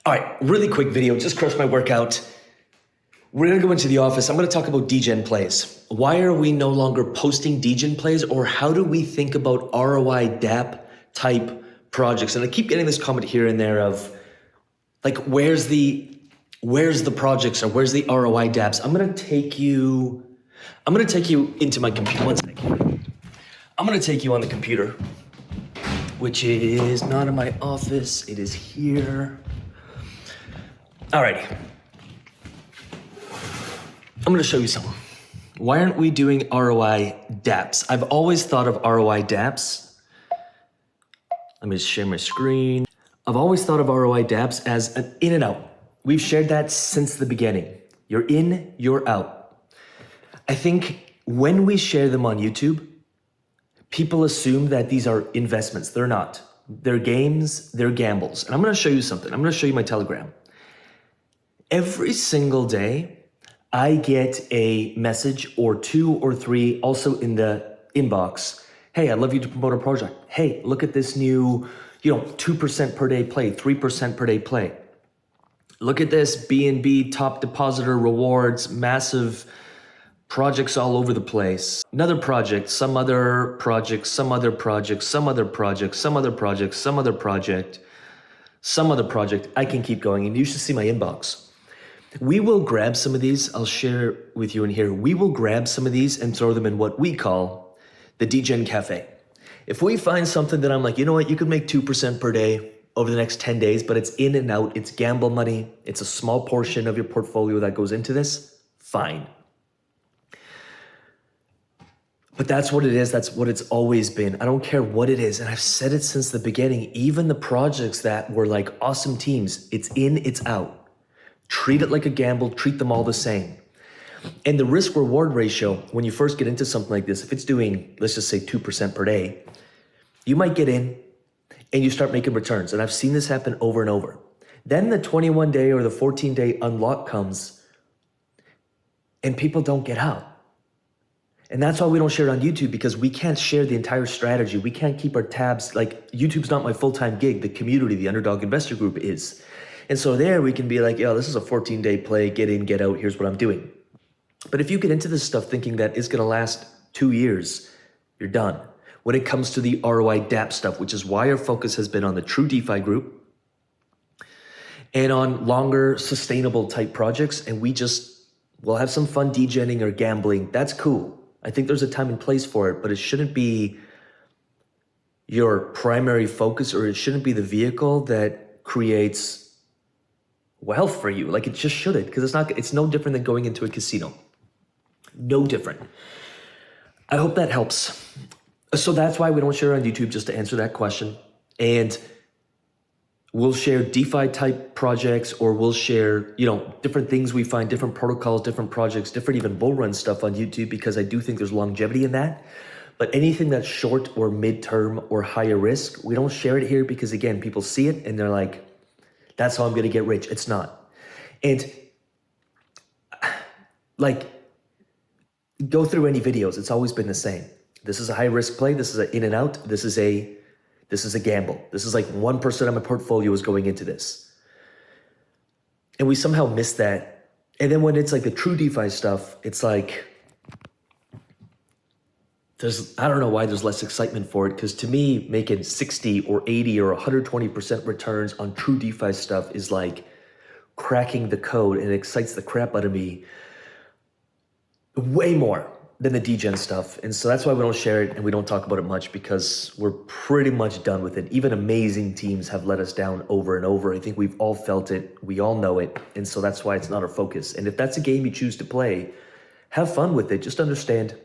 All right, really quick video, just crushed my workout. We're gonna go into the office. I'm gonna talk about degen plays. Why are we no longer posting degen plays, or how do we think about ROI Dapps type projects? And I keep getting this comment here and there of like, where's the projects, or where's the ROI Dapps? I'm gonna take you into my computer. One second. I'm gonna take you on the computer, which is not in my office, it is here. Alrighty. I'm gonna show you something. Why aren't we doing ROI Dapps? I've always thought of ROI Dapps. Let me just share my screen. I've always thought of ROI Dapps as an in and out. We've shared that since the beginning. You're in, you're out. I think when we share them on YouTube, people assume that these are investments. They're not. They're games, they're gambles. And I'm gonna show you something. I'm gonna show you my Telegram. Every single day, I get a message or 2 or 3 also in the inbox. Hey, I'd love you to promote a project. Hey, look at this new, 2% per day play, 3% per day play. Look at this BNB top depositor rewards, massive projects all over the place. Another project, some other project, some other project, some other project, some other project, some other project, some other project. I can keep going, and you should see my inbox. We will grab some of these, I'll share with you in here. We will grab some of these and throw them in what we call the degen cafe. If we find something that I'm like, you know what, you could make 2% per day over the next 10 days, but it's in and out, it's gamble money, it's a small portion of your portfolio that goes into this, fine. But that's what it is, that's what it's always been. I don't care what it is, and I've said it since the beginning. Even the projects that were like awesome teams, it's in, it's out. Treat it like a gamble, treat them all the same. And the risk reward ratio, when you first get into something like this, if it's doing, let's just say 2% per day, you might get in and you start making returns. And I've seen this happen over and over. Then the 21 day or the 14 day unlock comes and people don't get out. And that's why we don't share it on YouTube, because we can't share the entire strategy. We can't keep our tabs, like YouTube's not my full-time gig. The community, the Underdog Investor Group is. And so there we can be like, yo, this is a 14-day play, get in, get out, here's what I'm doing. But if you get into this stuff thinking that it's gonna last 2 years, you're done. When it comes to the ROI Dapps stuff, which is why our focus has been on the true DeFi group and on longer sustainable type projects, and we'll have some fun degenning or gambling, that's cool. I think there's a time and place for it, but it shouldn't be your primary focus, or it shouldn't be the vehicle that creates wealth for you. Like, it just shouldn't, because it's no different than going into a casino. No different. I hope that helps. So that's why we don't share on YouTube, just to answer that question. And we'll share DeFi type projects, or we'll share, different things we find, different protocols, different projects, different even bull run stuff on YouTube, because I do think there's longevity in that. But anything that's short or midterm or higher risk, we don't share it here because, again, people see it and they're like, that's how I'm gonna get rich. It's not. And like, go through any videos, it's always been the same. This is a high risk play, this is an in and out, this is a gamble. This is like 1% of my portfolio is going into this. And we somehow miss that. And then when it's like the true DeFi stuff, it's like, I don't know why there's less excitement for it, because to me, making 60 or 80 or 120% returns on true DeFi stuff is like cracking the code, and it excites the crap out of me way more than the degen stuff. And so that's why we don't share it and we don't talk about it much, because we're pretty much done with it. Even amazing teams have let us down over and over. I think we've all felt it. We all know it. And so that's why it's not our focus. And if that's a game you choose to play, have fun with it. Just understand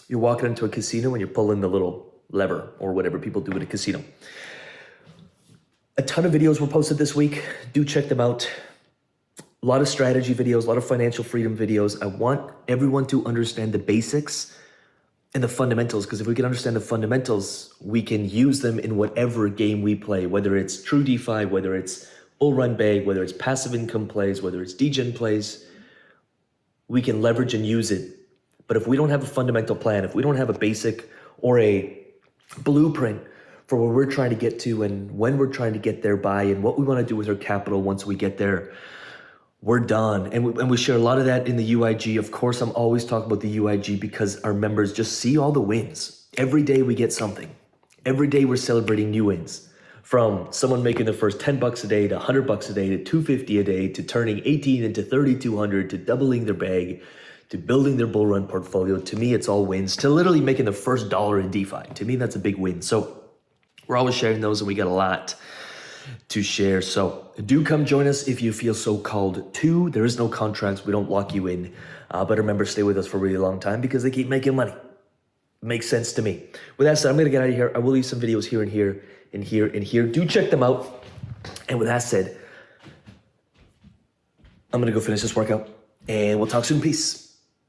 you're walking into a casino and you're pulling the little lever or whatever people do at a casino. A ton of videos were posted this week. Do check them out. A lot of strategy videos, a lot of financial freedom videos. I want everyone to understand the basics and the fundamentals, because if we can understand the fundamentals, we can use them in whatever game we play, whether it's true DeFi, whether it's bull run bag, whether it's passive income plays, whether it's degen plays, we can leverage and use it. But if we don't have a fundamental plan, if we don't have a basic or a blueprint for where we're trying to get to and when we're trying to get there by and what we want to do with our capital once we get there, we're done. And we share a lot of that in the UIG. Of course, I'm always talking about the UIG because our members just see all the wins. Every day we get something. Every day we're celebrating new wins. From someone making their first 10 bucks a day to 100 bucks a day to 250 a day to turning 18 into 3,200 to doubling their bag to building their bull run portfolio. To me, it's all wins. To literally making the first dollar in DeFi. To me, that's a big win. So we're always sharing those and we got a lot to share. So do come join us if you feel so called to. There is no contracts. We don't lock you in. But remember, stay with us for a really long time because they keep making money. Makes sense to me. With that said, I'm going to get out of here. I will leave some videos here and here and here and here. Do check them out. And with that said, I'm going to go finish this workout and we'll talk soon. Peace.